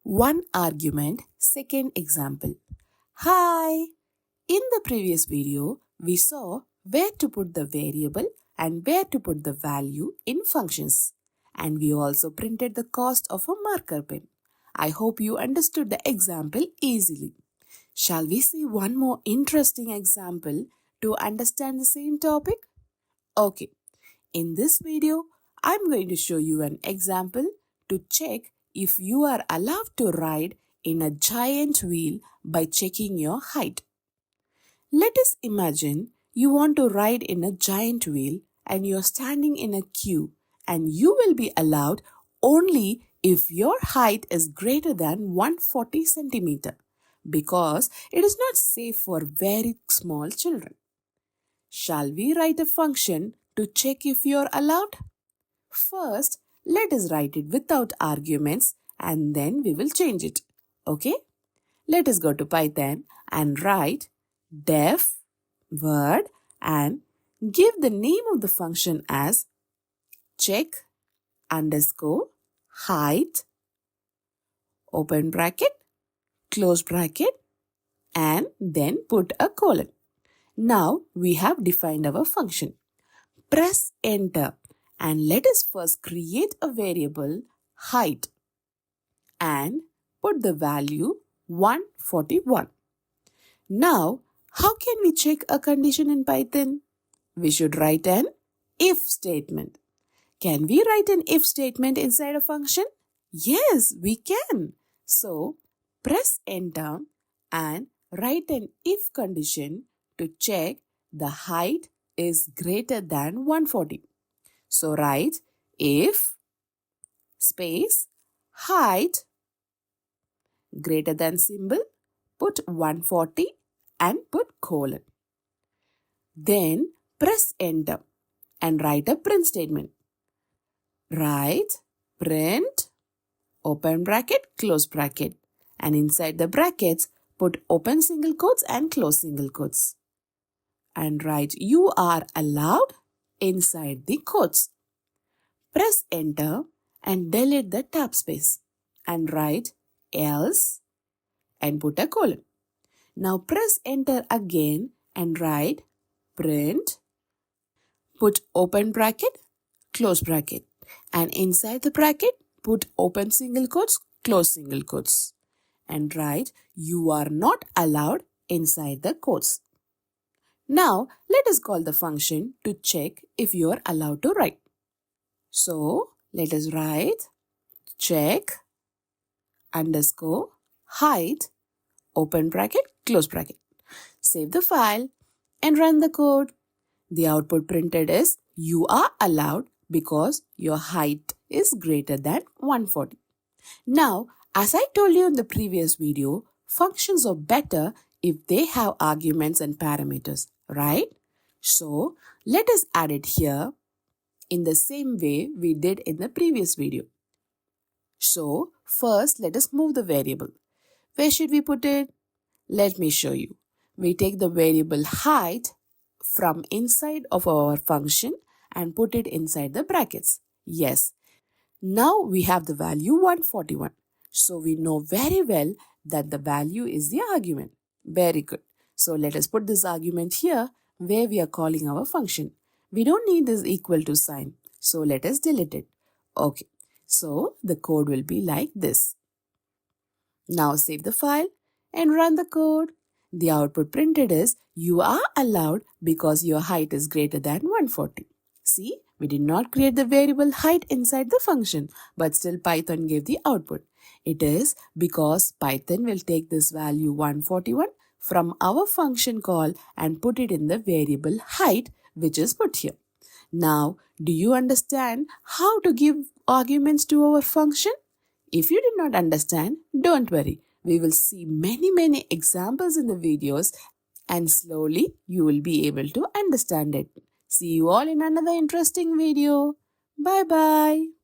One argument, second example. Hi! In the previous video, we saw where to put the variable and where to put the value in functions. And we also printed the cost of a marker pen. I hope you understood the example easily. Shall we see one more interesting example to understand the same topic? Okay, in this video, I'm going to show you an example to check if you are allowed to ride in a giant wheel by checking your height. Let us imagine you want to ride in a giant wheel and you're standing in a queue, and you will be allowed only if your height is greater than 140 centimeter, because it is not safe for very small children. Shall we write a function to check if you're allowed? First, let us write it without arguments and then we will change it. Okay? Let us go to Python and write def word and give the name of the function as check underscore height, open bracket, close bracket, and then put a colon. Now we have defined our function. Press enter and let us first create a variable height and put the value 141. Now, how can we check a condition in Python? We should write an if statement. Can we write an if statement inside a function? Yes, we can. So, press enter and write an if condition to check the height is greater than 140. So, write if space height greater than symbol, put 140 and put colon. Then press enter and write a print statement. Write print open bracket, close bracket, and inside the brackets put open single quotes and close single quotes. And write you are allowed inside the quotes. Press enter and delete the tab space and write else and put a colon. Now press enter again and write print, put open bracket, close bracket, and inside the bracket put open single quotes, close single quotes, and write you are not allowed inside the quotes. Now let us call the function to check if you are allowed to write. So let us write check underscore height, open bracket, close bracket. Save the file and run the code. The output printed is you are allowed because your height is greater than 140. Now, as I told you in the previous video, functions are better if they have arguments and parameters, right? So, let us add it here in the same way we did in the previous video. So, first let us move the variable. Where should we put it? Let me show you. We take the variable height from inside of our function and put it inside the brackets. Yes. Now we have the value 141. So we know very well that the value is the argument. Very good. So let us put this argument here where we are calling our function. We don't need this equal to sign. So let us delete it. Okay. So the code will be like this. Now save the file and run the code. The output printed is you are allowed because your height is greater than 140. See, we did not create the variable height inside the function, but still Python gave the output. It is because Python will take this value 141 from our function call and put it in the variable height, which is put here. Now, do you understand how to give arguments to our function? If you did not understand, don't worry. We will see many examples in the videos and slowly you will be able to understand it. See you all in another interesting video. Bye bye.